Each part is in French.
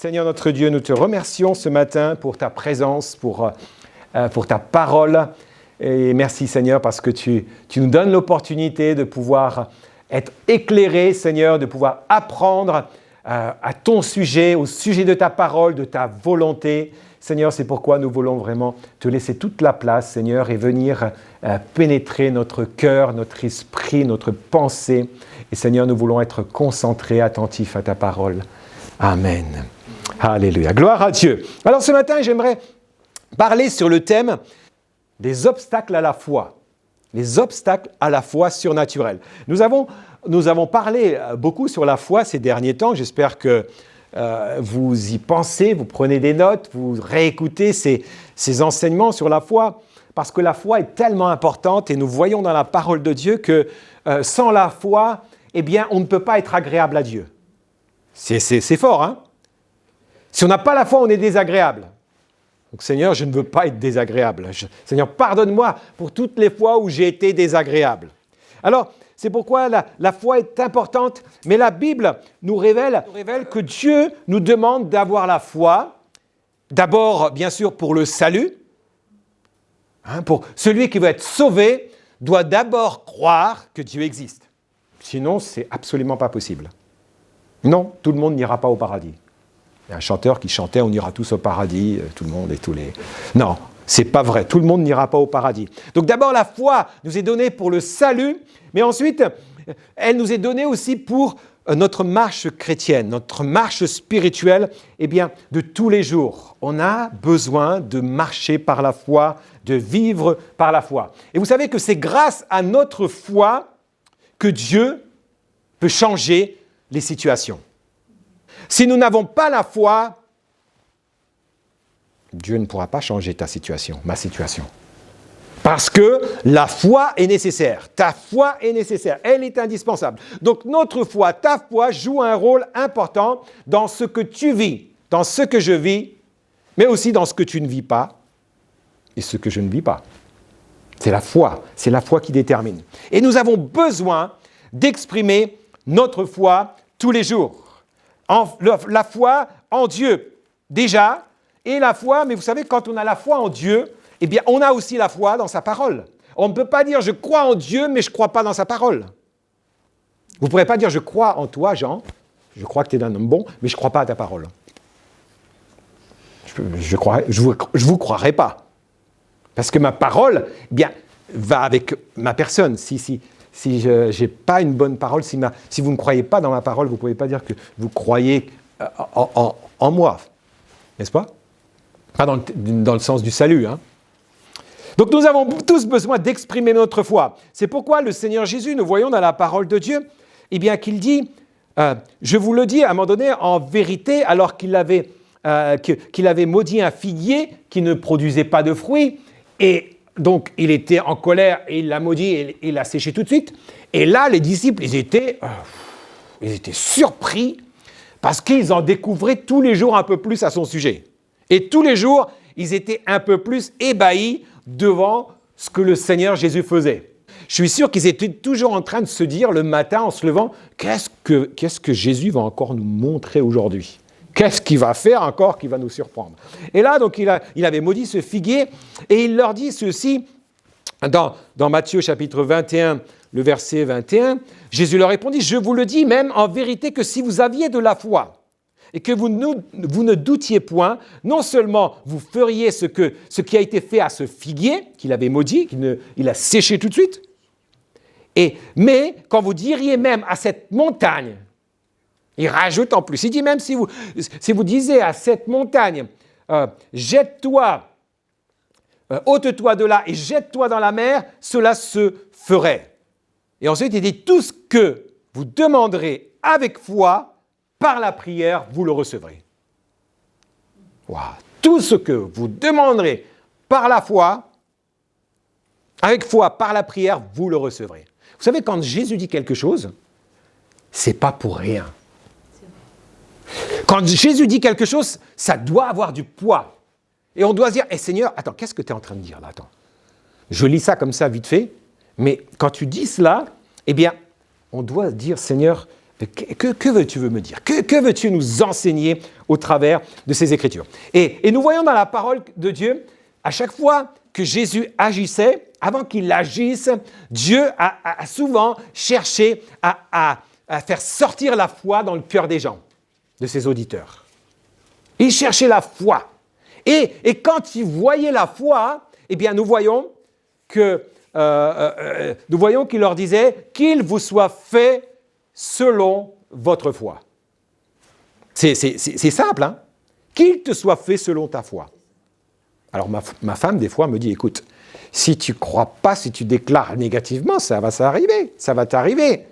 Seigneur notre Dieu, nous te remercions ce matin pour ta présence, pour ta parole. Et merci Seigneur parce que tu nous donnes l'opportunité de pouvoir être éclairé, Seigneur, de pouvoir apprendre à ton sujet, au sujet de ta parole, de ta volonté. Seigneur, c'est pourquoi nous voulons vraiment te laisser toute la place, Seigneur, et venir pénétrer notre cœur, notre esprit, notre pensée. Et Seigneur, nous voulons être concentrés, attentifs à ta parole. Amen. Alléluia. Gloire à Dieu. Alors ce matin, j'aimerais parler sur le thème des obstacles à la foi. Les obstacles à la foi surnaturelle. Nous avons parlé beaucoup sur la foi ces derniers temps. J'espère que vous y pensez, vous prenez des notes, vous réécoutez ces enseignements sur la foi, parce que la foi est tellement importante et nous voyons dans la parole de Dieu que sans la foi, eh bien, on ne peut pas être agréable à Dieu. C'est fort, hein? Si on n'a pas la foi, on est désagréable. Donc Seigneur, je ne veux pas être désagréable. Seigneur, pardonne-moi pour toutes les fois où j'ai été désagréable. Alors, c'est pourquoi la foi est importante, mais la Bible nous révèle que Dieu nous demande d'avoir la foi, d'abord, bien sûr, pour le salut. Pour celui qui veut être sauvé, doit d'abord croire que Dieu existe. Sinon, c'est absolument pas possible. Non, tout le monde n'ira pas au paradis. Il y a un chanteur qui chantait « On ira tous au paradis, tout le monde et tous les... » Non, c'est pas vrai. Tout le monde n'ira pas au paradis. Donc d'abord, la foi nous est donnée pour le salut, mais ensuite, elle nous est donnée aussi pour notre marche chrétienne, notre marche spirituelle, eh bien, de tous les jours. On a besoin de marcher par la foi, de vivre par la foi. Et vous savez que c'est grâce à notre foi que Dieu peut changer les situations. Si nous n'avons pas la foi, Dieu ne pourra pas changer ta situation, ma situation. Parce que la foi est nécessaire. Ta foi est nécessaire. Elle est indispensable. Donc notre foi, ta foi joue un rôle important dans ce que tu vis, dans ce que je vis, mais aussi dans ce que tu ne vis pas et ce que je ne vis pas. C'est la foi qui détermine. Et nous avons besoin d'exprimer notre foi tous les jours. La foi en Dieu, déjà, et la foi, mais vous savez, quand on a la foi en Dieu, eh bien, on a aussi la foi dans sa parole. On ne peut pas dire « je crois en Dieu, mais je ne crois pas dans sa parole ». Vous ne pourrez pas dire « je crois en toi, Jean, je crois que tu es un homme bon, mais je ne crois pas à ta parole ». Je vous croirai pas. Parce que ma parole, eh bien, va avec ma personne. Si je n'ai pas une bonne parole, si vous ne croyez pas dans ma parole, vous ne pouvez pas dire que vous croyez en moi. N'est-ce pas? Pas dans le sens du salut. Hein? Donc nous avons tous besoin d'exprimer notre foi. C'est pourquoi le Seigneur Jésus, nous voyons dans la parole de Dieu, eh bien qu'il dit, je vous le dis à un moment donné, en vérité, alors qu'il avait maudit un figuier qui ne produisait pas de fruits, et donc il était en colère et il l'a maudit et il l'a séché tout de suite. Et là, les disciples, ils étaient surpris parce qu'ils en découvraient tous les jours un peu plus à son sujet. Et tous les jours, ils étaient un peu plus ébahis devant ce que le Seigneur Jésus faisait. Je suis sûr qu'ils étaient toujours en train de se dire le matin en se levant, qu'est-ce que Jésus va encore nous montrer aujourd'hui ? Qu'est-ce qu'il va faire encore qui va nous surprendre? Et là, donc, il avait maudit ce figuier et il leur dit ceci dans Matthieu chapitre 21, le verset 21. Jésus leur répondit, « Je vous le dis même en vérité que si vous aviez de la foi et que vous ne doutiez point, non seulement vous feriez ce qui a été fait à ce figuier qu'il avait maudit, il a séché tout de suite, mais quand vous diriez même à cette montagne, il rajoute en plus, il dit même si vous disiez à cette montagne, jette-toi, ôte-toi de là et jette-toi dans la mer, cela se ferait. Et ensuite, il dit, tout ce que vous demanderez avec foi, par la prière, vous le recevrez. Wow. Tout ce que vous demanderez par la foi, avec foi, par la prière, vous le recevrez. Vous savez, quand Jésus dit quelque chose, c'est pas pour rien. Quand Jésus dit quelque chose, ça doit avoir du poids. Et on doit se dire, Seigneur, attends, qu'est-ce que tu es en train de dire là? Attends. Je lis ça comme ça vite fait, mais quand tu dis cela, eh bien, on doit dire, Seigneur, Que veux-tu me dire? Que veux-tu nous enseigner au travers de ces Écritures? Et nous voyons dans la parole de Dieu, à chaque fois que Jésus agissait, avant qu'il agisse, Dieu a souvent cherché à faire sortir la foi dans le cœur des gens, de ses auditeurs. Il cherchait la foi. Et quand il voyait la foi, eh bien nous voyons qu'il leur disait qu'il vous soit fait selon votre foi. C'est simple, hein? Qu'il te soit fait selon ta foi. Alors ma femme, des fois, me dit, écoute, si tu ne crois pas, si tu déclares négativement, ça va t'arriver.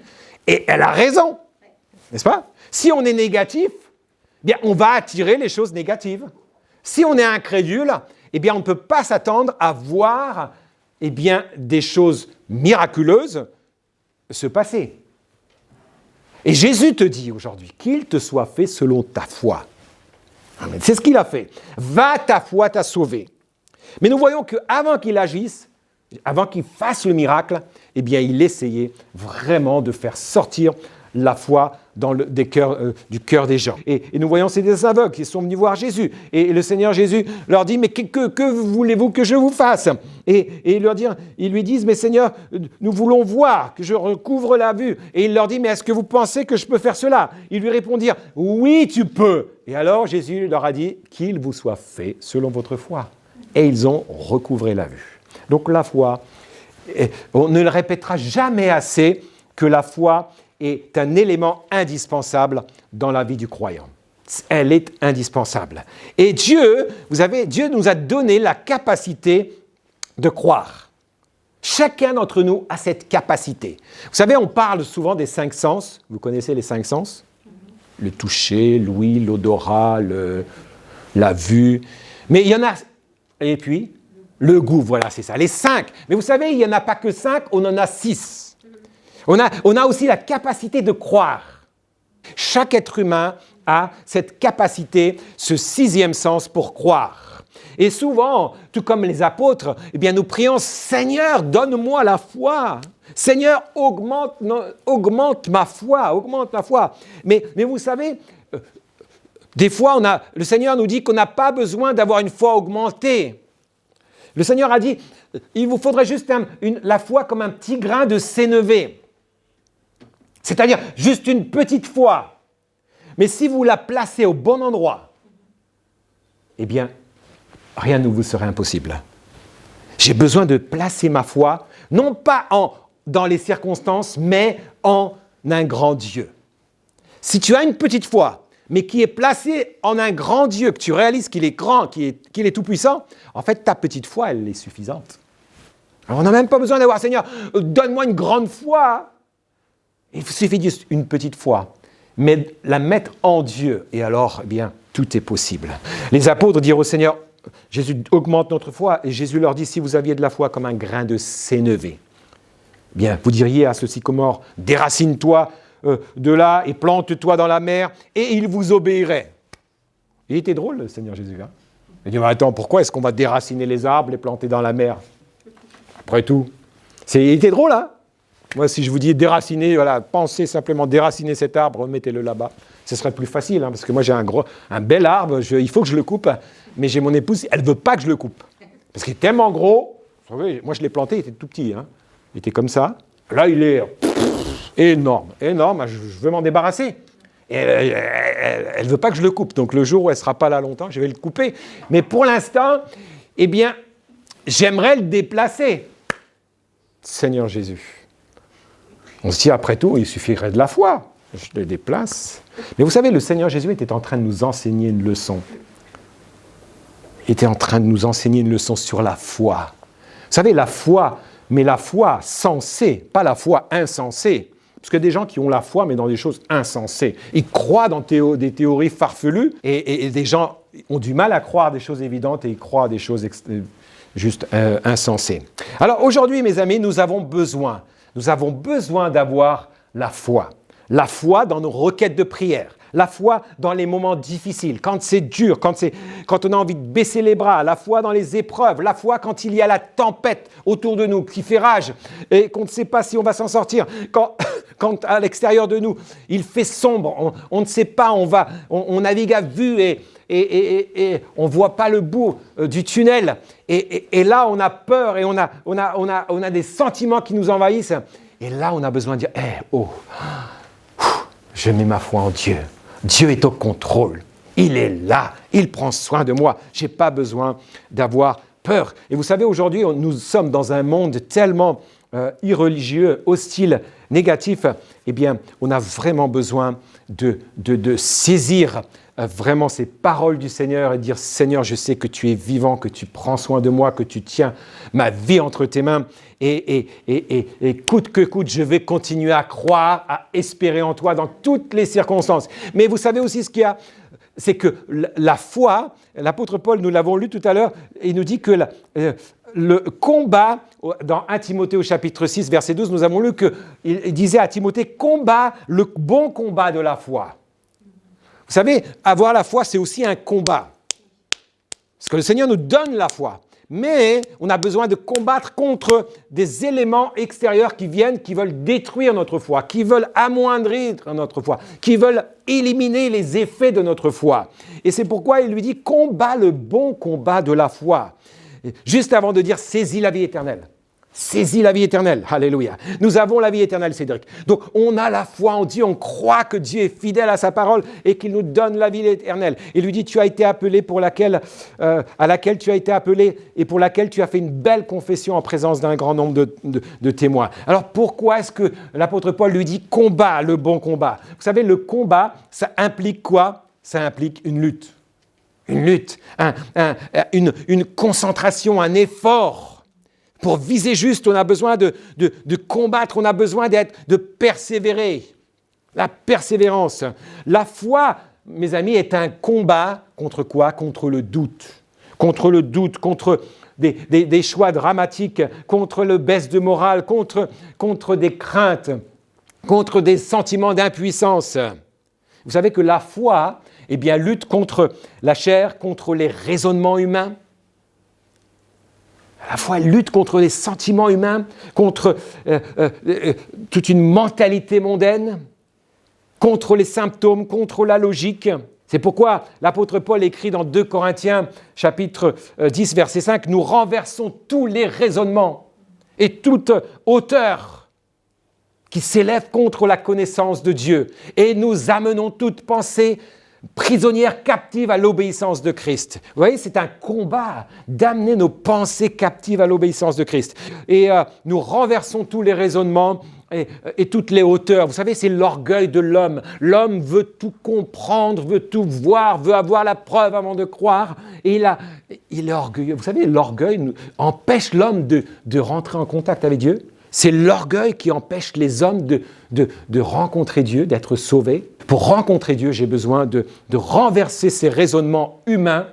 Et elle a raison, n'est-ce pas? Si on est négatif, bien, on va attirer les choses négatives. Si on est incrédule, eh bien, on ne peut pas s'attendre à voir eh bien, des choses miraculeuses se passer. Et Jésus te dit aujourd'hui qu'il te soit fait selon ta foi. Amen. C'est ce qu'il a fait. Va, ta foi t'a sauvé. Mais nous voyons qu'avant qu'il agisse, avant qu'il fasse le miracle, eh bien, il essayait vraiment de faire sortir la foi du cœur des gens. Et nous voyons ces des aveugles qui sont venus voir Jésus. Et le Seigneur Jésus leur dit, mais que voulez-vous que je vous fasse? Et ils lui disent, mais Seigneur, nous voulons voir, que je recouvre la vue. Et il leur dit, mais est-ce que vous pensez que je peux faire cela? Ils lui répondirent, oui, tu peux. Et alors Jésus leur a dit, qu'il vous soit fait selon votre foi. Et ils ont recouvré la vue. Donc la foi, on ne le répétera jamais assez que la foi est un élément indispensable dans la vie du croyant. Elle est indispensable. Et Dieu nous a donné la capacité de croire. Chacun d'entre nous a cette capacité. Vous savez, on parle souvent des 5 sens. Vous connaissez les 5 sens? Le toucher, l'ouïe, l'odorat, la vue. Mais il y en a... Et puis, le goût, voilà, c'est ça. Les 5. Mais vous savez, il n'y en a pas que 5, on en a 6. On a aussi la capacité de croire. Chaque être humain a cette capacité, ce 6e sens pour croire. Et souvent, tout comme les apôtres, eh bien, nous prions, Seigneur, donne-moi la foi. Seigneur, augmente ma foi. Mais vous savez, des fois, le Seigneur nous dit qu'on n'a pas besoin d'avoir une foi augmentée. Le Seigneur a dit, il vous faudrait juste la foi comme un petit grain de sénévé. C'est-à-dire juste une petite foi. Mais si vous la placez au bon endroit, eh bien, rien ne vous serait impossible. J'ai besoin de placer ma foi, non pas dans les circonstances, mais en un grand Dieu. Si tu as une petite foi, mais qui est placée en un grand Dieu, que tu réalises qu'il est grand, qu'il est tout-puissant, en fait, ta petite foi, elle est suffisante. Alors, on n'a même pas besoin d'avoir, Seigneur, donne-moi une grande foi. Il suffit juste une petite foi, mais la mettre en Dieu, et alors, eh bien, tout est possible. Les apôtres dirent au Seigneur, Jésus augmente notre foi, et Jésus leur dit, si vous aviez de la foi comme un grain de sénévé, eh bien, vous diriez à ce sycomore, déracine-toi de là et plante-toi dans la mer, et il vous obéirait. Il était drôle, le Seigneur Jésus. Hein? Il dit, mais attends, pourquoi est-ce qu'on va déraciner les arbres, les planter dans la mer? Après tout, il était drôle, hein? Moi, si je vous dis déraciner, voilà, pensez simplement déraciner cet arbre, mettez-le là-bas. Ce serait plus facile, hein, parce que moi, j'ai un bel arbre, il faut que je le coupe, mais j'ai mon épouse, elle ne veut pas que je le coupe. Parce qu'il est tellement gros, vous savez, moi, je l'ai planté, il était tout petit, hein, il était comme ça. Là, il est énorme, je veux m'en débarrasser. Et elle ne veut pas que je le coupe, donc le jour où elle ne sera pas là longtemps, je vais le couper. Mais pour l'instant, eh bien, j'aimerais le déplacer. Seigneur Jésus. On se dit, après tout, il suffirait de la foi. Je le déplace. Mais vous savez, le Seigneur Jésus était en train de nous enseigner une leçon. Il était en train de nous enseigner une leçon sur la foi. Vous savez, la foi, mais la foi sensée, pas la foi insensée. Parce que des gens qui ont la foi, mais dans des choses insensées. Ils croient dans des théories farfelues, et des gens ont du mal à croire des choses évidentes, et ils croient à des choses juste insensées. Alors aujourd'hui, mes amis, nous avons besoin d'avoir la foi. La foi dans nos requêtes de prière. La foi dans les moments difficiles, quand c'est dur, quand on a envie de baisser les bras. La foi dans les épreuves. La foi quand il y a la tempête autour de nous qui fait rage et qu'on ne sait pas si on va s'en sortir. Quand à l'extérieur de nous, il fait sombre, on ne sait pas, on navigue à vue et on ne voit pas le bout du tunnel. Et là, on a peur et on a des sentiments qui nous envahissent. Et là, on a besoin de dire, je mets ma foi en Dieu. Dieu est au contrôle. Il est là. Il prend soin de moi. Je n'ai pas besoin d'avoir peur. Et vous savez, aujourd'hui, nous sommes dans un monde tellement irreligieux, hostile, négatif. Eh bien, on a vraiment besoin de saisir vraiment ces paroles du Seigneur et dire, Seigneur, je sais que tu es vivant, que tu prends soin de moi, que tu tiens ma vie entre tes mains. Et coûte que coûte, je vais continuer à croire, à espérer en toi dans toutes les circonstances. Mais vous savez aussi ce qu'il y a, c'est que la foi, l'apôtre Paul, nous l'avons lu tout à l'heure, il nous dit que le combat, dans 1 Timothée au chapitre 6, verset 12, nous avons lu qu'il disait à Timothée, combat le bon combat de la foi. Vous savez, avoir la foi, c'est aussi un combat. Parce que le Seigneur nous donne la foi. Mais on a besoin de combattre contre des éléments extérieurs qui veulent détruire notre foi, qui veulent amoindrir notre foi, qui veulent éliminer les effets de notre foi. Et c'est pourquoi il lui dit, combat le bon combat de la foi. Juste avant de dire, saisis la vie éternelle. Saisis la vie éternelle. Alléluia. Nous avons la vie éternelle, Cédric. Donc, on a la foi en Dieu. On croit que Dieu est fidèle à sa parole et qu'il nous donne la vie éternelle. Il lui dit, tu as été appelé à laquelle tu as été appelé et pour laquelle tu as fait une belle confession en présence d'un grand nombre de témoins. Alors, pourquoi est-ce que l'apôtre Paul lui dit, combat le bon combat? Vous savez, le combat, ça implique quoi? Ça implique une lutte. Une lutte, une concentration, un effort. Pour viser juste, on a besoin de combattre, on a besoin de persévérer. La persévérance. La foi, mes amis, est un combat contre quoi? Contre le doute. Contre le doute, contre des choix dramatiques, contre le baisse de morale, contre des craintes, contre des sentiments d'impuissance. Vous savez que la foi, lutte contre la chair, contre les raisonnements humains. La foi, elle lutte contre les sentiments humains, contre toute une mentalité mondaine, contre les symptômes, contre la logique. C'est pourquoi l'apôtre Paul écrit dans 2 Corinthiens, chapitre 10, verset 5, « Nous renversons tous les raisonnements et toute hauteur qui s'élève contre la connaissance de Dieu et nous amenons toute pensée prisonnière captive à l'obéissance de Christ. » Vous voyez, c'est un combat d'amener nos pensées captives à l'obéissance de Christ. Et nous renversons tous les raisonnements et toutes les hauteurs. Vous savez, c'est l'orgueil de l'homme. L'homme veut tout comprendre, veut tout voir, veut avoir la preuve avant de croire. Et il est orgueilleux. Vous savez, l'orgueil empêche l'homme de rentrer en contact avec Dieu. C'est l'orgueil qui empêche les hommes de rencontrer Dieu, d'être sauvés. Pour rencontrer Dieu, j'ai besoin de renverser ces raisonnements humains,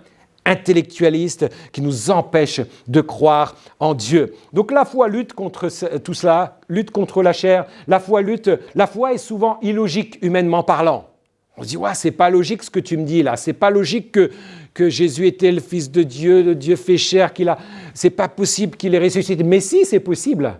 intellectualistes, qui nous empêchent de croire en Dieu. Donc la foi lutte contre tout cela, lutte contre la chair. La foi est souvent illogique, humainement parlant. On se dit, ouais, c'est pas logique ce que tu me dis là, c'est pas logique que Jésus était le Fils de Dieu, le Dieu fait chair, c'est pas possible qu'il ait ressuscité. Mais si, c'est possible.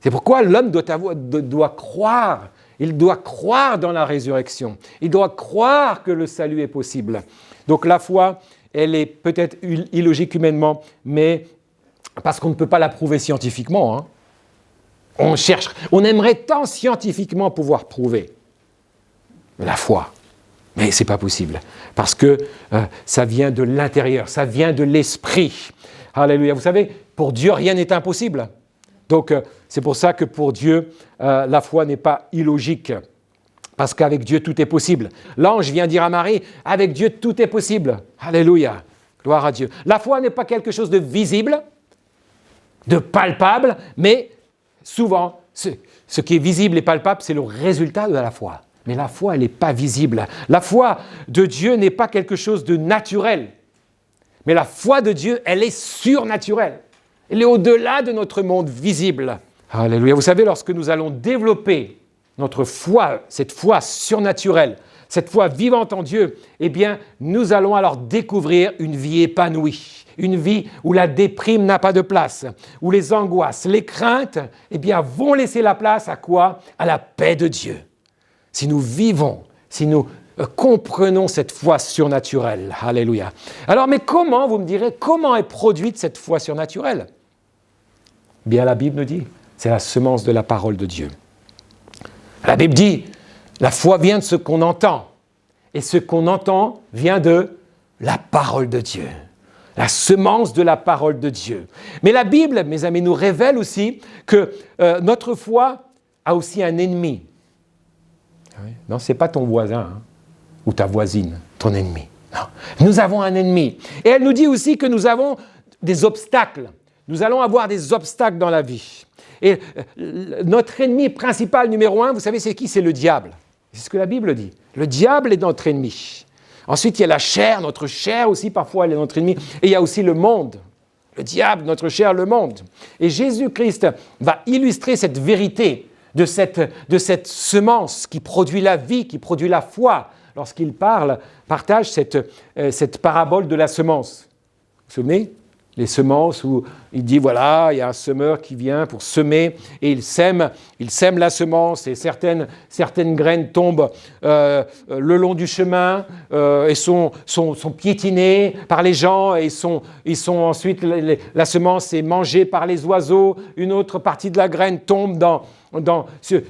C'est pourquoi l'homme doit croire. Il doit croire dans la résurrection. Il doit croire que le salut est possible. Donc la foi, elle est peut-être illogique humainement, mais parce qu'on ne peut pas la prouver scientifiquement. Hein. On aimerait tant scientifiquement pouvoir prouver la foi. Mais ce n'est pas possible. Parce que ça vient de l'intérieur, ça vient de l'esprit. Alléluia. Vous savez, pour Dieu, rien n'est impossible. Donc, c'est pour ça que pour Dieu, la foi n'est pas illogique. Parce qu'avec Dieu, tout est possible. L'ange vient dire à Marie, avec Dieu, tout est possible. Alléluia. Gloire à Dieu. La foi n'est pas quelque chose de visible, de palpable, mais souvent, ce qui est visible et palpable, c'est le résultat de la foi. Mais la foi, elle n'est pas visible. La foi de Dieu n'est pas quelque chose de naturel. Mais la foi de Dieu, elle est surnaturelle. Elle est au-delà de notre monde visible. Alléluia. Vous savez, lorsque nous allons développer notre foi, cette foi surnaturelle, cette foi vivante en Dieu, eh bien, nous allons alors découvrir une vie épanouie, une vie où la déprime n'a pas de place, où les angoisses, les craintes, eh bien, vont laisser la place à quoi? À la paix de Dieu. Si nous vivons, si nous comprenons cette foi surnaturelle. Alléluia. Alors, mais comment, vous me direz, comment est produite cette foi surnaturelle? Bien, la Bible nous dit, c'est la semence de la parole de Dieu. La Bible dit, la foi vient de ce qu'on entend. Et ce qu'on entend vient de la parole de Dieu. La semence de la parole de Dieu. Mais la Bible, mes amis, nous révèle aussi que notre foi a aussi un ennemi. Non, ce n'est pas ton voisin ou ta voisine, ton ennemi. Non. Nous avons un ennemi. Et elle nous dit aussi que nous avons des obstacles. Nous allons avoir des obstacles dans la vie. Et notre ennemi principal, numéro 1, vous savez c'est qui? C'est le diable. C'est ce que la Bible dit. Le diable est notre ennemi. Ensuite, il y a la chair, notre chair aussi, parfois, elle est notre ennemi. Et il y a aussi le monde. Le diable, notre chair, le monde. Et Jésus-Christ va illustrer cette vérité de cette semence qui produit la vie, qui produit la foi, lorsqu'il partage cette parabole de la semence. Vous vous souvenez? Les semences où il dit, voilà, il y a un semeur qui vient pour semer et il sème la semence et certaines graines tombent le long du chemin et sont piétinées par les gens et ils sont ensuite, la semence est mangée par les oiseaux, une autre partie de la graine tombe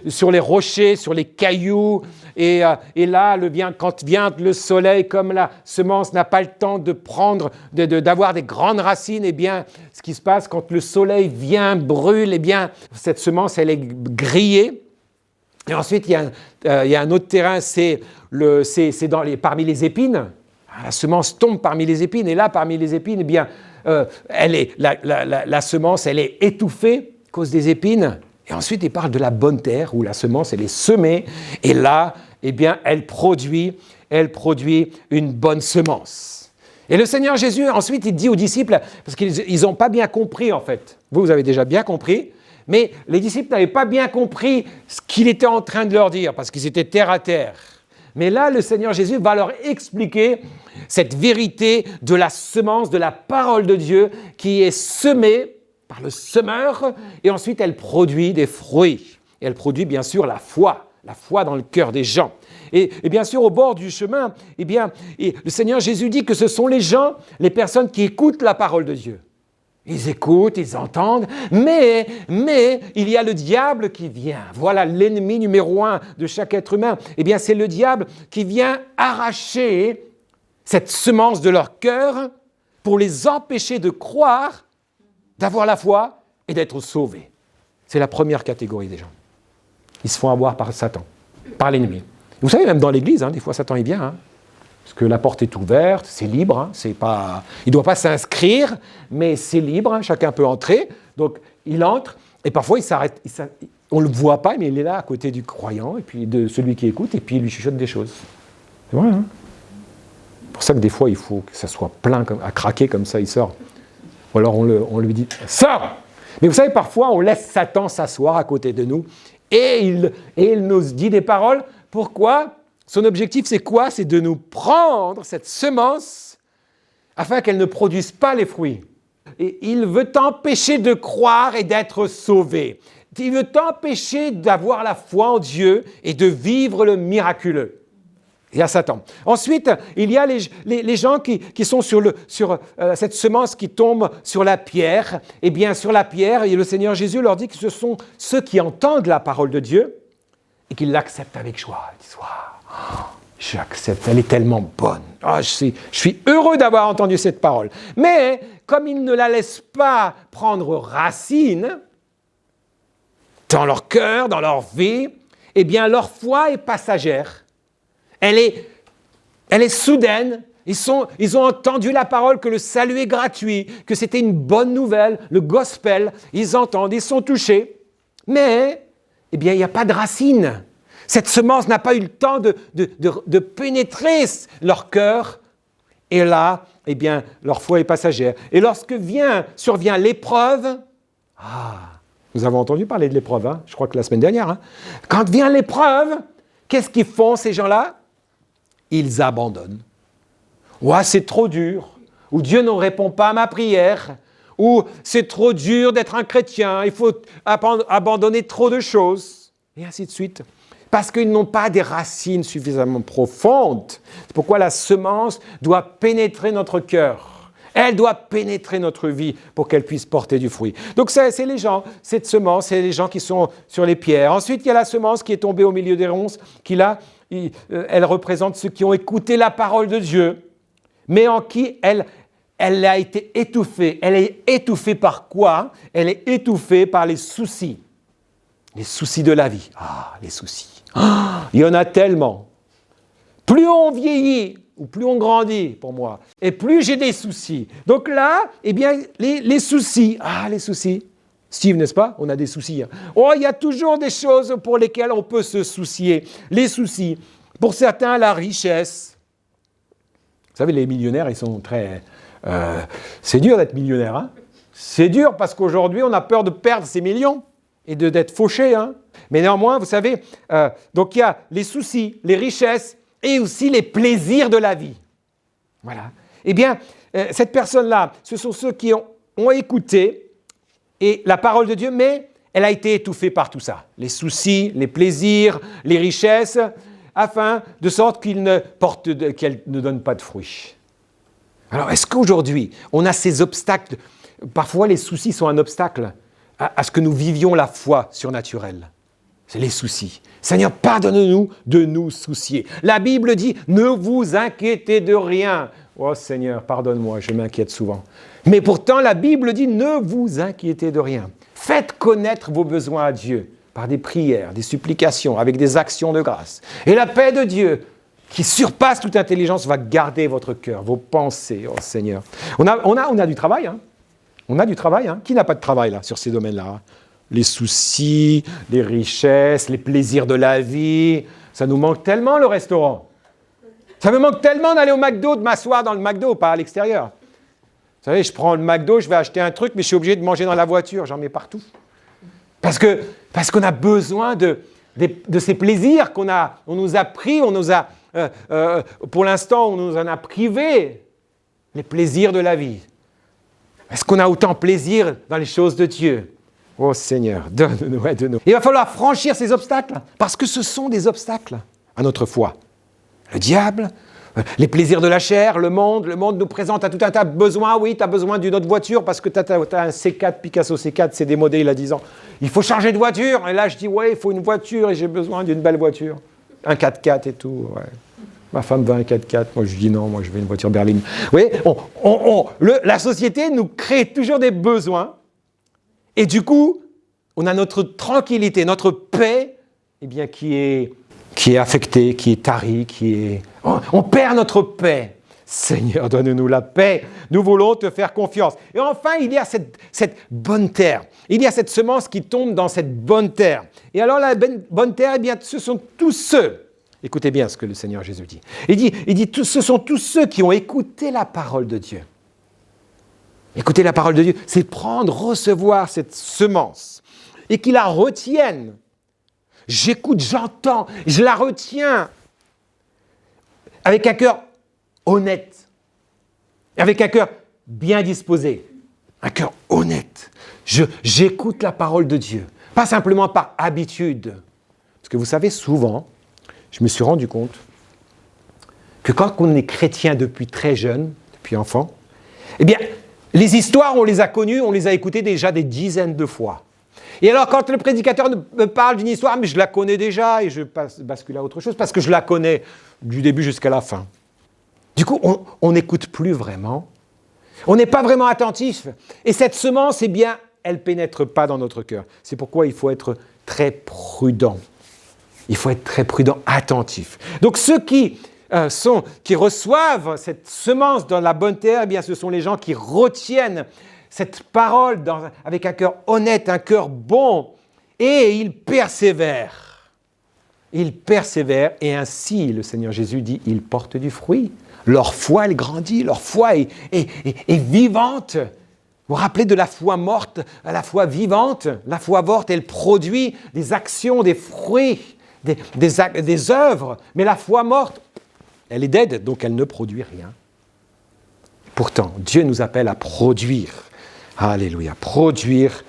sur les rochers, sur les cailloux et là, quand vient le soleil, comme la semence n'a pas le temps d'avoir des grandes racines, eh bien, ce qui se passe quand le soleil vient, brûle, eh bien, cette semence, elle est grillée. Et ensuite, il y a un autre terrain, c'est parmi les épines. La semence tombe parmi les épines, et là, parmi les épines, eh bien, la semence, elle est étouffée à cause des épines. Et ensuite, il parle de la bonne terre, où la semence, elle est semée, et là, eh bien, elle produit une bonne semence. Et le Seigneur Jésus, ensuite, il dit aux disciples, parce qu'ils n'ont pas bien compris, en fait. Vous avez déjà bien compris, mais les disciples n'avaient pas bien compris ce qu'il était en train de leur dire, parce qu'ils étaient terre à terre. Mais là, le Seigneur Jésus va leur expliquer cette vérité de la semence, de la parole de Dieu, qui est semée par le semeur, et ensuite, elle produit des fruits. Et elle produit, bien sûr, la foi dans le cœur des gens. Et bien sûr, au bord du chemin, le Seigneur Jésus dit que ce sont les personnes qui écoutent la parole de Dieu. Ils écoutent, ils entendent, mais il y a le diable qui vient. Voilà l'ennemi numéro 1 de chaque être humain. Eh bien, c'est le diable qui vient arracher cette semence de leur cœur pour les empêcher de croire, d'avoir la foi et d'être sauvés. C'est la première catégorie des gens. Ils se font avoir par Satan, par l'ennemi. Vous savez, même dans l'Église, des fois, Satan, il vient. Parce que la porte est ouverte, c'est libre. Il ne doit pas s'inscrire, mais c'est libre. Chacun peut entrer. Donc, il entre. Et parfois, il s'arrête. On ne le voit pas, mais il est là, à côté du croyant, et puis de celui qui écoute, et puis il lui chuchote des choses. C'est vrai, C'est pour ça que des fois, il faut que ça soit plein, à craquer, comme ça, il sort. Ou alors, on lui dit « Sors !» Mais vous savez, parfois, on laisse Satan s'asseoir à côté de nous, et il nous dit des paroles. Pourquoi? Son objectif, c'est quoi? C'est de nous prendre cette semence afin qu'elle ne produise pas les fruits. Et il veut t'empêcher de croire et d'être sauvé. Il veut t'empêcher d'avoir la foi en Dieu et de vivre le miraculeux. Il y a Satan. Ensuite, il y a les gens qui sont sur cette semence qui tombe sur la pierre. Eh bien, sur la pierre, et le Seigneur Jésus leur dit que ce sont ceux qui entendent la parole de Dieu et qui l'acceptent avec joie. Ils disent, waouh, j'accepte, elle est tellement bonne. Je suis heureux d'avoir entendu cette parole. Mais, comme ils ne la laissent pas prendre racine dans leur cœur, dans leur vie, eh bien, leur foi est passagère. Elle est soudaine. Ils ont entendu la parole que le salut est gratuit, que c'était une bonne nouvelle, le gospel. Ils entendent, ils sont touchés. Mais, eh bien, il n'y a pas de racine. Cette semence n'a pas eu le temps de pénétrer leur cœur. Et là, eh bien, leur foi est passagère. Et lorsque survient l'épreuve, nous avons entendu parler de l'épreuve, je crois que la semaine dernière. Quand vient l'épreuve, qu'est-ce qu'ils font ces gens-là? ils abandonnent. Ouais, c'est trop dur. Ou Dieu ne répond pas à ma prière. Ou c'est trop dur d'être un chrétien. Il faut abandonner trop de choses. Et ainsi de suite. Parce qu'ils n'ont pas des racines suffisamment profondes. C'est pourquoi la semence doit pénétrer notre cœur. Elle doit pénétrer notre vie pour qu'elle puisse porter du fruit. Donc c'est les gens, cette semence, c'est les gens qui sont sur les pierres. Ensuite, il y a la semence qui est tombée au milieu des ronces, qui là, elle représente ceux qui ont écouté la parole de Dieu, mais en qui elle a été étouffée. Elle est étouffée par quoi? Elle est étouffée par les soucis. Les soucis de la vie. Ah, les soucis. Ah, il y en a tellement. Plus on vieillit, ou plus on grandit, pour moi, et plus j'ai des soucis. Donc là, eh bien, les soucis. Ah, les soucis. Steve, n'est-ce pas? On a des soucis. Hein. Oh, il y a toujours des choses pour lesquelles on peut se soucier. Les soucis. Pour certains, la richesse. Vous savez, les millionnaires, ils sont très... c'est dur d'être millionnaire. Hein? C'est dur parce qu'aujourd'hui, on a peur de perdre ses millions et d'être fauché. Hein? Mais néanmoins, vous savez, donc il y a les soucis, les richesses et aussi les plaisirs de la vie. Voilà. Eh bien, cette personne-là, ce sont ceux qui ont écouté et la parole de Dieu, mais elle a été étouffée par tout ça. Les soucis, les plaisirs, les richesses, afin de sorte qu'elle ne donne pas de fruits. Alors, est-ce qu'aujourd'hui, on a ces obstacles? Parfois, les soucis sont un obstacle à ce que nous vivions la foi surnaturelle. C'est les soucis. Seigneur, pardonne-nous de nous soucier. La Bible dit, ne vous inquiétez de rien. Oh Seigneur, pardonne-moi, je m'inquiète souvent. Mais pourtant, la Bible dit, ne vous inquiétez de rien. Faites connaître vos besoins à Dieu par des prières, des supplications, avec des actions de grâce. Et la paix de Dieu, qui surpasse toute intelligence, va garder votre cœur, vos pensées, oh Seigneur. On a du travail, hein. On a du travail, hein. Qui n'a pas de travail, là, sur ces domaines-là, hein? Les soucis, les richesses, les plaisirs de la vie. Ça nous manque tellement, le restaurant. Ça me manque tellement d'aller au McDo, de m'asseoir dans le McDo, pas à l'extérieur. Vous savez, je prends le McDo, je vais acheter un truc, mais je suis obligé de manger dans la voiture. J'en mets partout. Parce qu'on a besoin de ces plaisirs on nous a pris, pour l'instant, on nous en a privé. Les plaisirs de la vie. Est-ce qu'on a autant plaisir dans les choses de Dieu? Oh Seigneur, donne-nous, aide-nous. Il va falloir franchir ces obstacles, parce que ce sont des obstacles à notre foi. Le diable, les plaisirs de la chair, le monde nous présente à tout un tas de besoins. Oui, tu as besoin d'une autre voiture parce que tu as un C4, Picasso C4, c'est démodé il y a 10 ans. Il faut changer de voiture. Et là, je dis, ouais, il faut une voiture et j'ai besoin d'une belle voiture. Un 4x4 et tout, ouais. Ma femme veut un 4x4, moi je dis non, moi je veux une voiture berline. Vous voyez, la société nous crée toujours des besoins. Et du coup, on a notre tranquillité, notre paix, eh bien, qui est affectée, qui est tarie, on perd notre paix. Seigneur, donne-nous la paix. Nous voulons te faire confiance. Et enfin, il y a cette bonne terre. Il y a cette semence qui tombe dans cette bonne terre. Et alors, la bonne terre, eh bien, ce sont tous ceux. Écoutez bien ce que le Seigneur Jésus dit. Il dit, ce sont tous ceux qui ont écouté la parole de Dieu. Écouter la parole de Dieu, c'est recevoir cette semence et qu'ils la retiennent. J'écoute, j'entends, je la retiens avec un cœur honnête, avec un cœur bien disposé, un cœur honnête. J'écoute la parole de Dieu, pas simplement par habitude. Parce que vous savez, souvent, je me suis rendu compte que quand on est chrétien depuis très jeune, depuis enfant, eh bien, les histoires, on les a connues, on les a écoutées déjà des dizaines de fois. Et alors, quand le prédicateur me parle d'une histoire, mais je la connais déjà et je bascule à autre chose parce que je la connais du début jusqu'à la fin. Du coup, on n'écoute plus vraiment. On n'est pas vraiment attentif. Et cette semence, eh bien, elle ne pénètre pas dans notre cœur. C'est pourquoi il faut être très prudent. Il faut être très prudent, attentif. Donc, ceux qui reçoivent cette semence dans la bonne terre, eh bien, ce sont les gens qui retiennent cette parole avec un cœur honnête, un cœur bon, et ils persévèrent. Ils persévèrent, et ainsi, le Seigneur Jésus dit, ils portent du fruit. Leur foi, elle grandit, leur foi est vivante. Vous vous rappelez de la foi morte à la foi vivante? La foi morte, elle produit des actions, des fruits, des œuvres, mais la foi morte, Elle est dead, donc elle ne produit rien. Pourtant, Dieu nous appelle à produire. Alléluia. Produire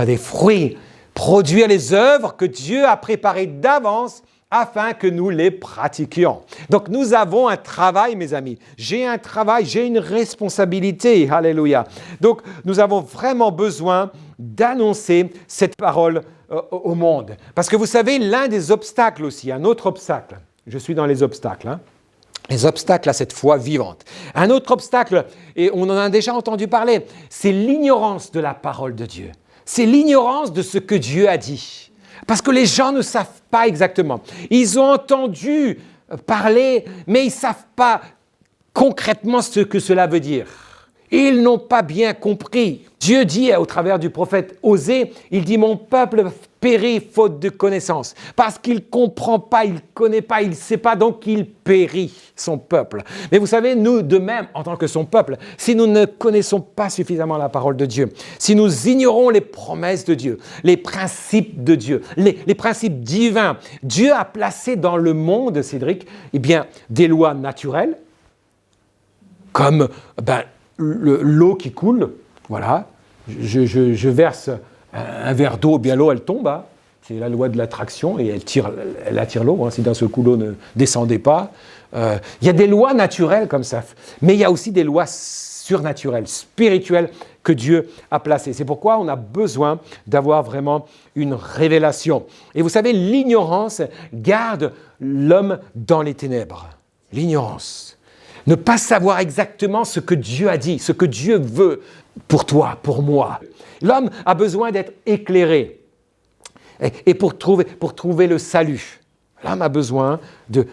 des fruits. Produire les œuvres que Dieu a préparées d'avance afin que nous les pratiquions. Donc nous avons un travail, mes amis. J'ai un travail, j'ai une responsabilité. Alléluia. Donc nous avons vraiment besoin d'annoncer cette parole au monde. Parce que vous savez, l'un des obstacles aussi, un autre obstacle, je suis dans les obstacles, les obstacles à cette foi vivante. Un autre obstacle, et on en a déjà entendu parler, c'est l'ignorance de la parole de Dieu. C'est l'ignorance de ce que Dieu a dit. Parce que les gens ne savent pas exactement. Ils ont entendu parler, mais ils ne savent pas concrètement ce que cela veut dire. Ils n'ont pas bien compris. Dieu dit au travers du prophète Osée, il dit « Mon peuple périt faute de connaissance ». Parce qu'il ne comprend pas, il ne connaît pas, il ne sait pas, donc il périt, son peuple. Mais vous savez, nous, de même, en tant que son peuple, si nous ne connaissons pas suffisamment la parole de Dieu, si nous ignorons les promesses de Dieu, les principes de Dieu, les principes divins, Dieu a placé dans le monde, Cédric, eh bien, des lois naturelles, comme l'eau qui coule, voilà, je verse un verre d'eau, bien l'eau elle tombe, c'est la loi de l'attraction et elle attire l'eau, si d'un seul coup l'eau ne descendait pas. Il y a des lois naturelles comme ça, mais il y a aussi des lois surnaturelles, spirituelles que Dieu a placées. C'est pourquoi on a besoin d'avoir vraiment une révélation. Et vous savez, l'ignorance garde l'homme dans les ténèbres. L'ignorance. Ne pas savoir exactement ce que Dieu a dit, ce que Dieu veut pour toi, pour moi. L'homme a besoin d'être éclairé et pour trouver le salut. L'homme a besoin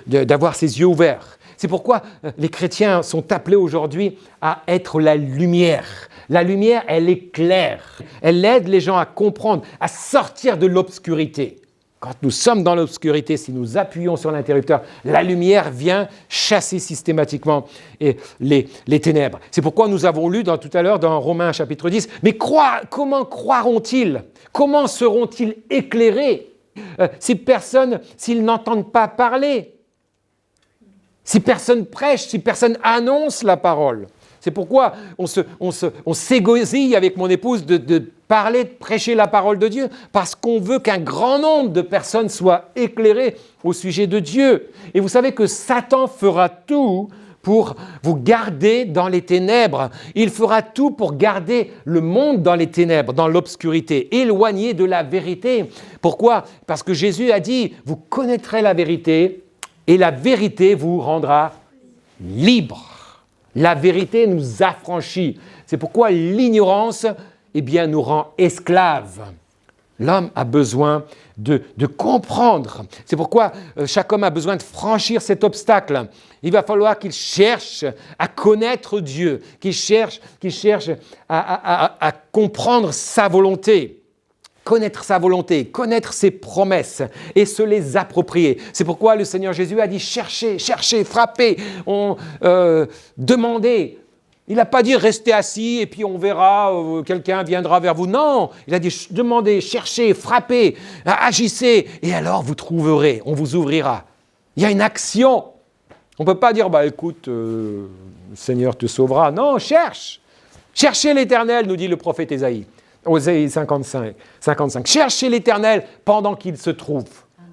d'avoir ses yeux ouverts. C'est pourquoi les chrétiens sont appelés aujourd'hui à être la lumière. La lumière, elle éclaire. Elle aide les gens à comprendre, à sortir de l'obscurité. Quand nous sommes dans l'obscurité, si nous appuyons sur l'interrupteur, la lumière vient chasser systématiquement les ténèbres. C'est pourquoi nous avons lu tout à l'heure dans Romains chapitre 10, « Mais comment croiront-ils? Comment seront-ils éclairés s'ils n'entendent pas parler? Si personne prêche, si personne annonce la parole ?» C'est pourquoi on s'égosille avec mon épouse de parler, de prêcher la parole de Dieu, parce qu'on veut qu'un grand nombre de personnes soient éclairées au sujet de Dieu. Et vous savez que Satan fera tout pour vous garder dans les ténèbres. Il fera tout pour garder le monde dans les ténèbres, dans l'obscurité, éloigné de la vérité. Pourquoi? Parce que Jésus a dit, vous connaîtrez la vérité et la vérité vous rendra libre. La vérité nous affranchit. C'est pourquoi l'ignorance, nous rend esclaves. L'homme a besoin de comprendre. C'est pourquoi chaque homme a besoin de franchir cet obstacle. Il va falloir qu'il cherche à connaître Dieu, qu'il cherche à comprendre sa volonté. Connaître sa volonté, connaître ses promesses et se les approprier. C'est pourquoi le Seigneur Jésus a dit cherchez, frappez, demandez. Il n'a pas dit restez assis et puis on verra, quelqu'un viendra vers vous. Non, il a dit demandez, cherchez, frappez, agissez et alors vous trouverez, on vous ouvrira. Il y a une action. On ne peut pas dire écoute, le Seigneur te sauvera. Non, cherche. Cherchez l'Éternel, nous dit le prophète Ésaïe. Osée 55. Cherchez l'Éternel pendant qu'il se trouve.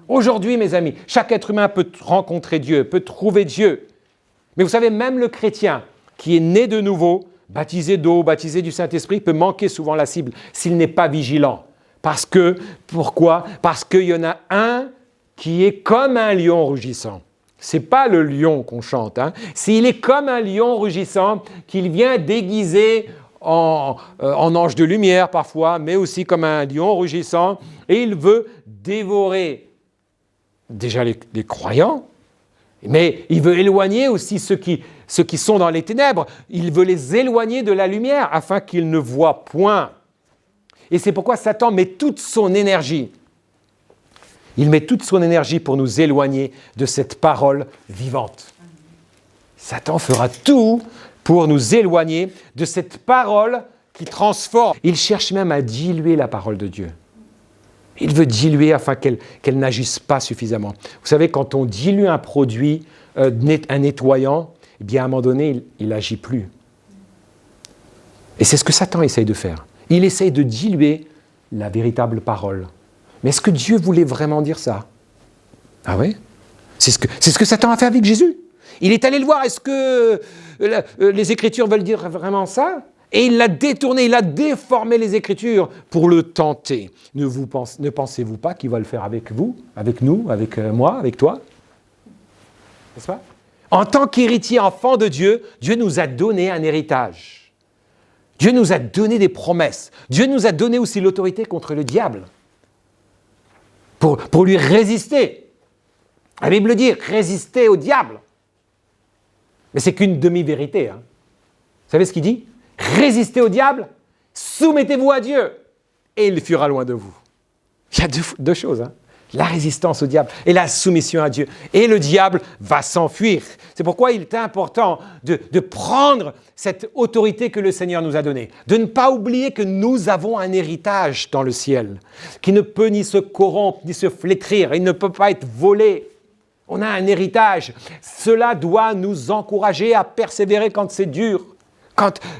Aujourd'hui, mes amis, chaque être humain peut rencontrer Dieu, peut trouver Dieu. Mais vous savez, même le chrétien qui est né de nouveau, baptisé d'eau, baptisé du Saint-Esprit, peut manquer souvent la cible s'il n'est pas vigilant. Pourquoi? Parce qu'il y en a un qui est comme un lion rugissant. Ce n'est pas le lion qu'on chante. S'il est comme un lion rugissant, qu'il vient déguisé en ange de lumière parfois, mais aussi comme un lion rugissant, et il veut dévorer déjà les croyants, mais il veut éloigner aussi ceux qui sont dans les ténèbres, il veut les éloigner de la lumière afin qu'ils ne voient point. Et c'est pourquoi Satan met toute son énergie, il met toute son énergie pour nous éloigner de cette parole vivante. Satan fera tout pour nous éloigner de cette parole qui transforme. Il cherche même à diluer la parole de Dieu. Il veut diluer afin qu'elle n'agisse pas suffisamment. Vous savez, quand on dilue un produit, un nettoyant, eh bien, à un moment donné, il n'agit plus. Et c'est ce que Satan essaye de faire. Il essaye de diluer la véritable parole. Mais est-ce que Dieu voulait vraiment dire ça? Ah oui? C'est ce que Satan a fait avec Jésus. Il est allé le voir. Est-ce que les Écritures veulent dire vraiment ça? Et il l'a détourné, il a déformé les Écritures pour le tenter. Ne pensez-vous pas qu'il va le faire avec vous, avec nous, avec moi, avec toi? N'est-ce pas? En tant qu'héritier, enfant de Dieu, Dieu nous a donné un héritage. Dieu nous a donné des promesses. Dieu nous a donné aussi l'autorité contre le diable. Pour lui résister. La Bible dit, résister au diable. Mais c'est qu'une demi-vérité. Hein. Vous savez ce qu'il dit? Résistez au diable, soumettez-vous à Dieu, et il fuira loin de vous. Il y a deux choses, hein. La résistance au diable et la soumission à Dieu. Et le diable va s'enfuir. C'est pourquoi il est important de prendre cette autorité que le Seigneur nous a donnée. De ne pas oublier que nous avons un héritage dans le ciel, qui ne peut ni se corrompre, ni se flétrir, il ne peut pas être volé. On a un héritage. Cela doit nous encourager à persévérer quand c'est dur.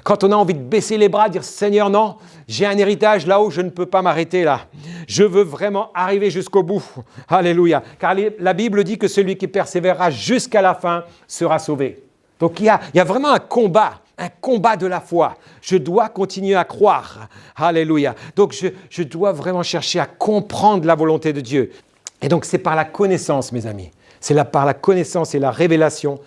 Quand on a envie de baisser les bras, dire « Seigneur, non, j'ai un héritage là-haut, je ne peux pas m'arrêter là. Je veux vraiment arriver jusqu'au bout. » Alléluia. Car la Bible dit que celui qui persévérera jusqu'à la fin sera sauvé. Donc il y a vraiment un combat de la foi. Je dois continuer à croire. Alléluia. Donc je dois vraiment chercher à comprendre la volonté de Dieu. Et donc c'est par la connaissance, mes amis. C'est par la connaissance et la révélation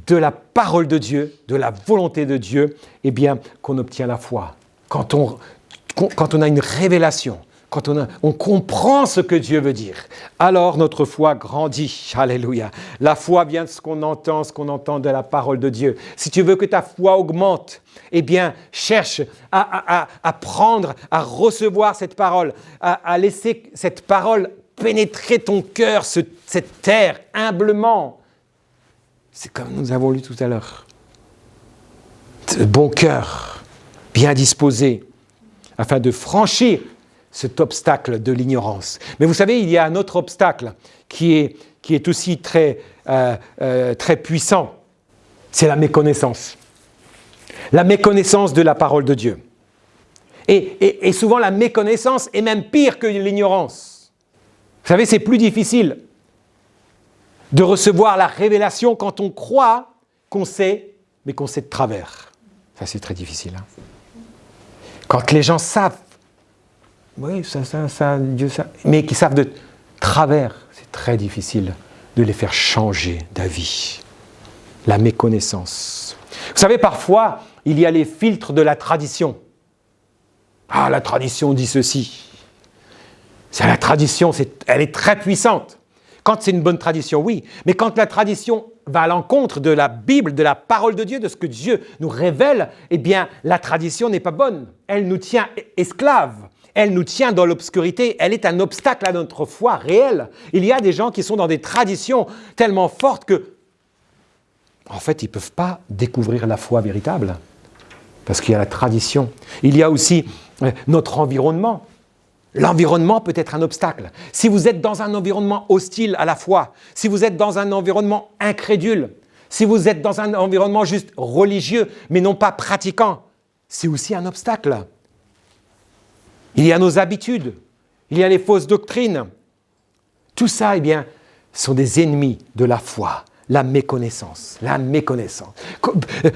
de la parole de Dieu, de la volonté de Dieu, eh bien, qu'on obtient la foi. Quand on a une révélation, quand on comprend ce que Dieu veut dire, alors notre foi grandit. Alléluia. La foi vient de ce qu'on entend de la parole de Dieu. Si tu veux que ta foi augmente, eh bien, cherche à prendre, à recevoir cette parole, à laisser cette parole pénétrer ton cœur, cette terre, humblement. C'est comme nous avons lu tout à l'heure. Bon cœur, bien disposé, afin de franchir cet obstacle de l'ignorance. Mais vous savez, il y a un autre obstacle qui est aussi très puissant. C'est la méconnaissance. La méconnaissance de la parole de Dieu. Et souvent, la méconnaissance est même pire que l'ignorance. Vous savez, c'est plus difficile de recevoir la révélation quand on croit qu'on sait, mais qu'on sait de travers. Ça, c'est très difficile. Hein. Quand les gens savent, oui, ça, Dieu ça, mais qu'ils savent de travers, c'est très difficile de les faire changer d'avis. La méconnaissance. Vous savez, parfois, il y a les filtres de la tradition. Ah, la tradition dit ceci. C'est la tradition, elle est très puissante. Quand c'est une bonne tradition, oui. Mais quand la tradition va à l'encontre de la Bible, de la parole de Dieu, de ce que Dieu nous révèle, eh bien, la tradition n'est pas bonne. Elle nous tient esclaves. Elle nous tient dans l'obscurité. Elle est un obstacle à notre foi réelle. Il y a des gens qui sont dans des traditions tellement fortes que, en fait, ils ne peuvent pas découvrir la foi véritable. Parce qu'il y a la tradition. Il y a aussi notre environnement. L'environnement peut être un obstacle. Si vous êtes dans un environnement hostile à la foi, si vous êtes dans un environnement incrédule, si vous êtes dans un environnement juste religieux, mais non pas pratiquant, c'est aussi un obstacle. Il y a nos habitudes, il y a les fausses doctrines. Tout ça, eh bien, sont des ennemis de la foi. La méconnaissance.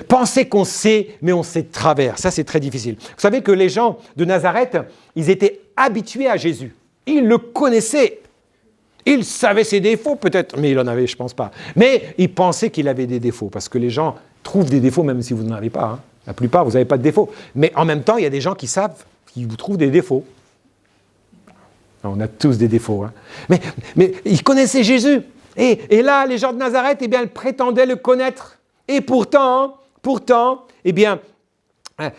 Penser qu'on sait, mais on sait de travers. Ça, c'est très difficile. Vous savez que les gens de Nazareth, ils étaient habitués à Jésus. Ils le connaissaient. Ils savaient ses défauts, peut-être, mais il en avait, je ne pense pas. Mais ils pensaient qu'il avait des défauts, parce que les gens trouvent des défauts, même si vous n'en avez pas. Hein. La plupart, vous n'avez pas de défauts. Mais en même temps, il y a des gens qui savent qu'ils vous trouvent des défauts. On a tous des défauts. Hein. Mais ils connaissaient Jésus. Et là, les gens de Nazareth, eh bien, ils prétendaient le connaître. Et pourtant, eh bien,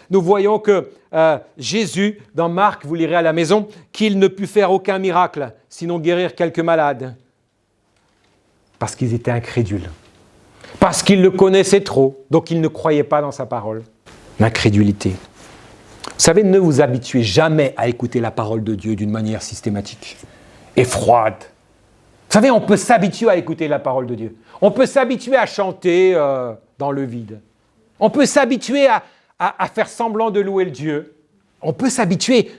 nous voyons que Jésus, dans Marc, vous lirez à la maison, qu'il ne put faire aucun miracle, sinon guérir quelques malades. Parce qu'ils étaient incrédules. Parce qu'ils le connaissaient trop, donc ils ne croyaient pas dans sa parole. L'incrédulité. Vous savez, ne vous habituez jamais à écouter la parole de Dieu d'une manière systématique et froide. Vous savez, on peut s'habituer à écouter la parole de Dieu. On peut s'habituer à chanter dans le vide. On peut s'habituer à faire semblant de louer le Dieu. On peut s'habituer.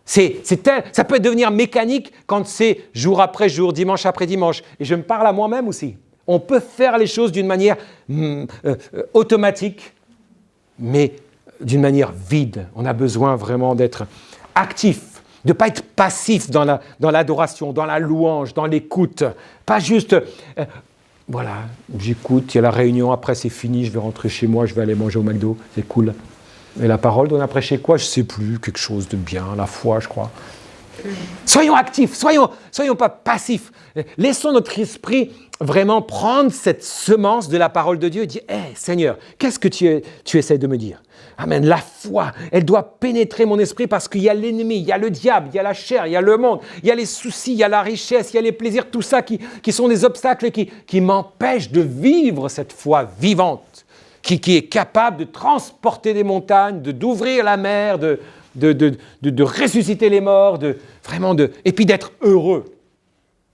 Ça peut devenir mécanique quand c'est jour après jour, dimanche après dimanche. Et je me parle à moi-même aussi. On peut faire les choses d'une manière automatique, mais d'une manière vide. On a besoin vraiment d'être actif, de ne pas être passif dans l'adoration, dans la louange, dans l'écoute. Pas juste, voilà, j'écoute, il y a la réunion, après c'est fini, je vais rentrer chez moi, je vais aller manger au McDo, c'est cool. Et la parole donne après chez quoi? Je ne sais plus, quelque chose de bien, la foi, je crois. Soyons actifs, soyons pas passifs. Laissons notre esprit vraiment prendre cette semence de la parole de Dieu et dire, hey, Seigneur, qu'est-ce que tu essaies de me dire? Amen. La foi, elle doit pénétrer mon esprit parce qu'il y a l'ennemi, il y a le diable, il y a la chair, il y a le monde, il y a les soucis, il y a la richesse, il y a les plaisirs, tout ça qui sont des obstacles qui m'empêchent de vivre cette foi vivante, qui est capable de transporter des montagnes, d'ouvrir la mer, de ressusciter les morts, et puis d'être heureux.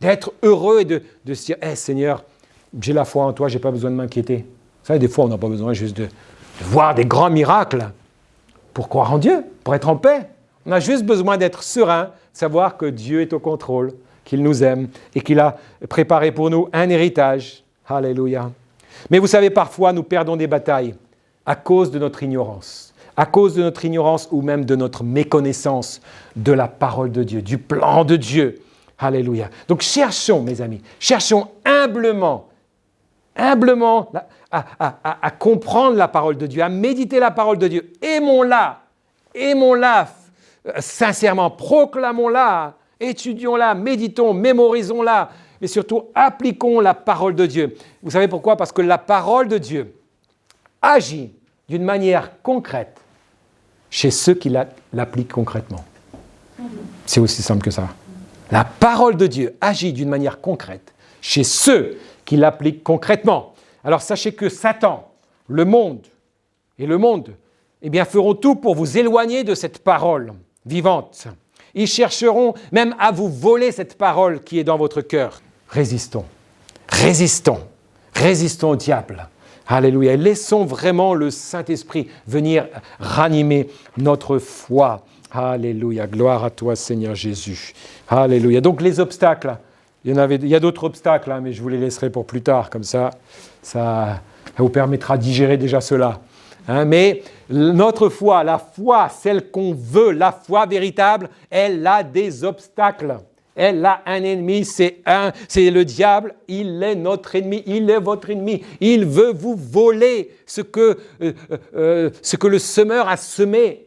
D'être heureux et de se dire, hey, Seigneur, j'ai la foi en toi, je n'ai pas besoin de m'inquiéter. Vous savez, des fois, on n'a pas besoin juste de voir des grands miracles pour croire en Dieu, pour être en paix. On a juste besoin d'être serein, savoir que Dieu est au contrôle, qu'il nous aime et qu'il a préparé pour nous un héritage. Alléluia. Mais vous savez, parfois, nous perdons des batailles à cause de notre ignorance. À cause de notre ignorance ou même de notre méconnaissance de la parole de Dieu, du plan de Dieu. Alléluia. Donc cherchons, mes amis, cherchons humblement à comprendre la parole de Dieu, à méditer la parole de Dieu. Aimons-la sincèrement, proclamons-la, étudions-la, méditons, mémorisons-la, mais surtout appliquons la parole de Dieu. Vous savez pourquoi? Parce que la parole de Dieu agit d'une manière concrète chez ceux qui l'appliquent concrètement. C'est aussi simple que ça. La parole de Dieu agit d'une manière concrète chez ceux qui l'appliquent concrètement. Alors sachez que Satan, le monde, eh bien, feront tout pour vous éloigner de cette parole vivante. Ils chercheront même à vous voler cette parole qui est dans votre cœur. Résistons au diable. Alléluia. Et laissons vraiment le Saint-Esprit venir ranimer notre foi. Alléluia. Gloire à toi, Seigneur Jésus. Alléluia. Donc les obstacles, il y a d'autres obstacles, mais je vous les laisserai pour plus tard. Comme ça vous permettra de digérer déjà cela. Mais notre foi, la foi, celle qu'on veut, la foi véritable, elle a des obstacles. Elle a un ennemi, c'est le diable, il est notre ennemi, il est votre ennemi. Il veut vous voler ce que le semeur a semé.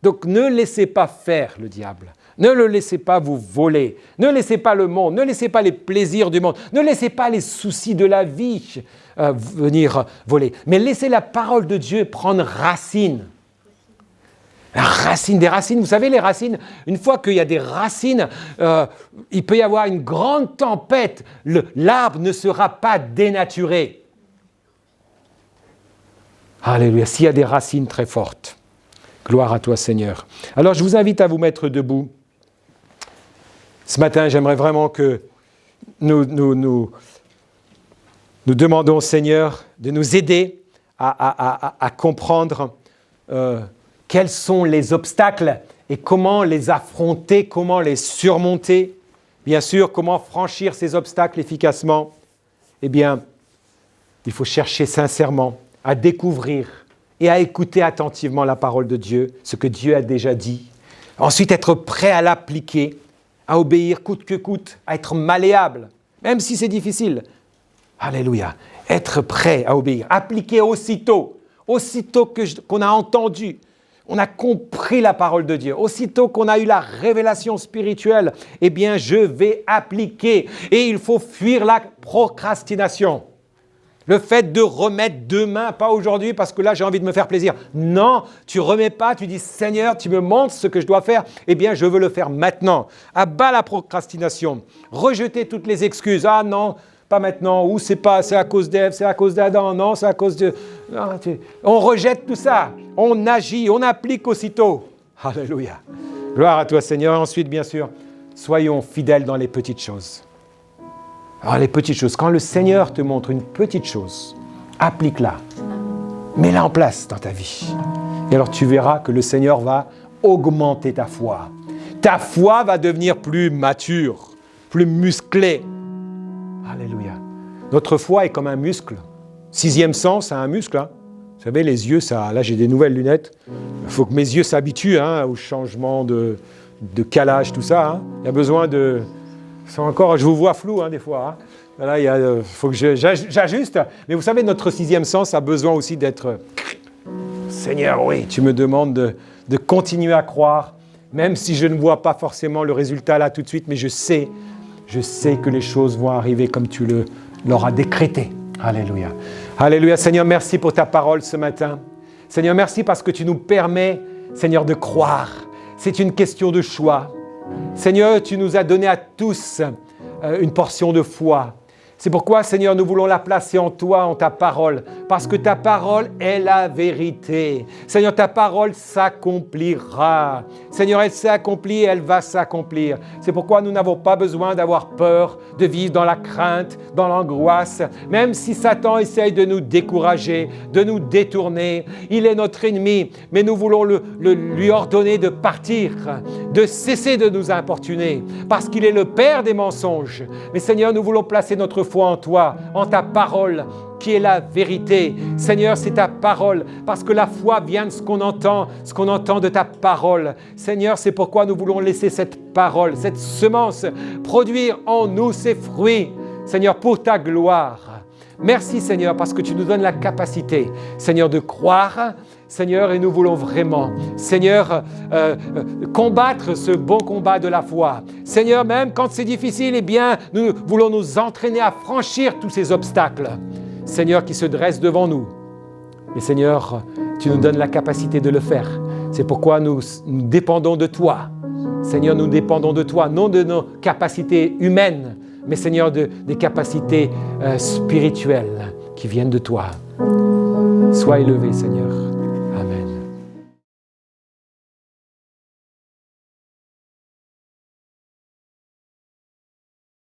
Donc ne laissez pas faire le diable. Ne le laissez pas vous voler. Ne laissez pas le monde. Ne laissez pas les plaisirs du monde. Ne laissez pas les soucis de la vie venir voler. Mais laissez la parole de Dieu prendre racine. La racine des racines. Vous savez, les racines, une fois qu'il y a des racines, il peut y avoir une grande tempête. L'arbre ne sera pas dénaturé. Alléluia. S'il y a des racines très fortes. Gloire à toi, Seigneur. Alors, je vous invite à vous mettre debout. Ce matin, j'aimerais vraiment que nous demandons au Seigneur de nous aider à comprendre quels sont les obstacles et comment les affronter, comment les surmonter. Bien sûr, comment franchir ces obstacles efficacement. Eh bien, il faut chercher sincèrement à découvrir et à écouter attentivement la parole de Dieu, ce que Dieu a déjà dit. Ensuite, être prêt à l'appliquer, à obéir coûte que coûte, à être malléable, même si c'est difficile. Alléluia. Être prêt à obéir, appliquer aussitôt qu'on a entendu, on a compris la parole de Dieu, aussitôt qu'on a eu la révélation spirituelle, eh bien, je vais appliquer. Et il faut fuir la procrastination. Le fait de remettre demain, pas aujourd'hui parce que là j'ai envie de me faire plaisir. Non, tu remets pas, tu dis Seigneur, tu me montres ce que je dois faire, eh bien je veux le faire maintenant. À bas la procrastination, rejeter toutes les excuses. Ah non, pas maintenant, ou c'est à cause d'Ève, c'est à cause d'Adam, non, c'est à cause de... Non, on rejette tout ça, on agit, on applique aussitôt. Alléluia. Gloire à toi, Seigneur. Ensuite, bien sûr, soyons fidèles dans les petites choses. Alors, les petites choses, quand le Seigneur te montre une petite chose, applique-la. Mets-la en place dans ta vie. Et alors, tu verras que le Seigneur va augmenter ta foi. Ta foi va devenir plus mature, plus musclée. Alléluia. Notre foi est comme un muscle. Sixième sens, c'est un muscle. Hein. Vous savez, les yeux, ça, là j'ai des nouvelles lunettes. Il faut que mes yeux s'habituent au changement de calage, tout ça. Hein. Il y a besoin de... Encore, je vous vois flou des fois. Hein. Là, il faut que j'ajuste. Mais vous savez, notre sixième sens a besoin aussi d'être... Seigneur, oui, tu me demandes de continuer à croire, même si je ne vois pas forcément le résultat là tout de suite, mais je sais que les choses vont arriver comme tu l'auras décrété. Alléluia. Alléluia. Seigneur, merci pour ta parole ce matin. Seigneur, merci parce que tu nous permets, Seigneur, de croire. C'est une question de choix. Seigneur, tu nous as donné à tous une portion de foi. C'est pourquoi, Seigneur, nous voulons la placer en toi, en ta parole, parce que ta parole est la vérité. Seigneur, ta parole s'accomplira. Seigneur, elle s'est accomplie et elle va s'accomplir. C'est pourquoi nous n'avons pas besoin d'avoir peur, de vivre dans la crainte, dans l'angoisse. Même si Satan essaye de nous décourager, de nous détourner, il est notre ennemi, mais nous voulons lui ordonner de partir, de cesser de nous importuner, parce qu'il est le père des mensonges. Mais Seigneur, nous voulons placer notre foi en toi, en ta parole, qui est la vérité. Seigneur, c'est ta parole, parce que la foi vient de ce qu'on entend de ta parole. Seigneur, c'est pourquoi nous voulons laisser cette parole, cette semence, produire en nous ses fruits. Seigneur, pour ta gloire. Merci, Seigneur, parce que tu nous donnes la capacité, Seigneur, de croire, Seigneur, et nous voulons vraiment, Seigneur, combattre ce bon combat de la foi. Seigneur, même quand c'est difficile, eh bien, nous voulons nous entraîner à franchir tous ces obstacles, Seigneur, qui se dressent devant nous. Mais Seigneur, tu nous donnes la capacité de le faire. C'est pourquoi nous dépendons de toi. Seigneur, nous dépendons de toi, non de nos capacités humaines, mais Seigneur, des capacités spirituelles qui viennent de toi. Sois élevé, Seigneur.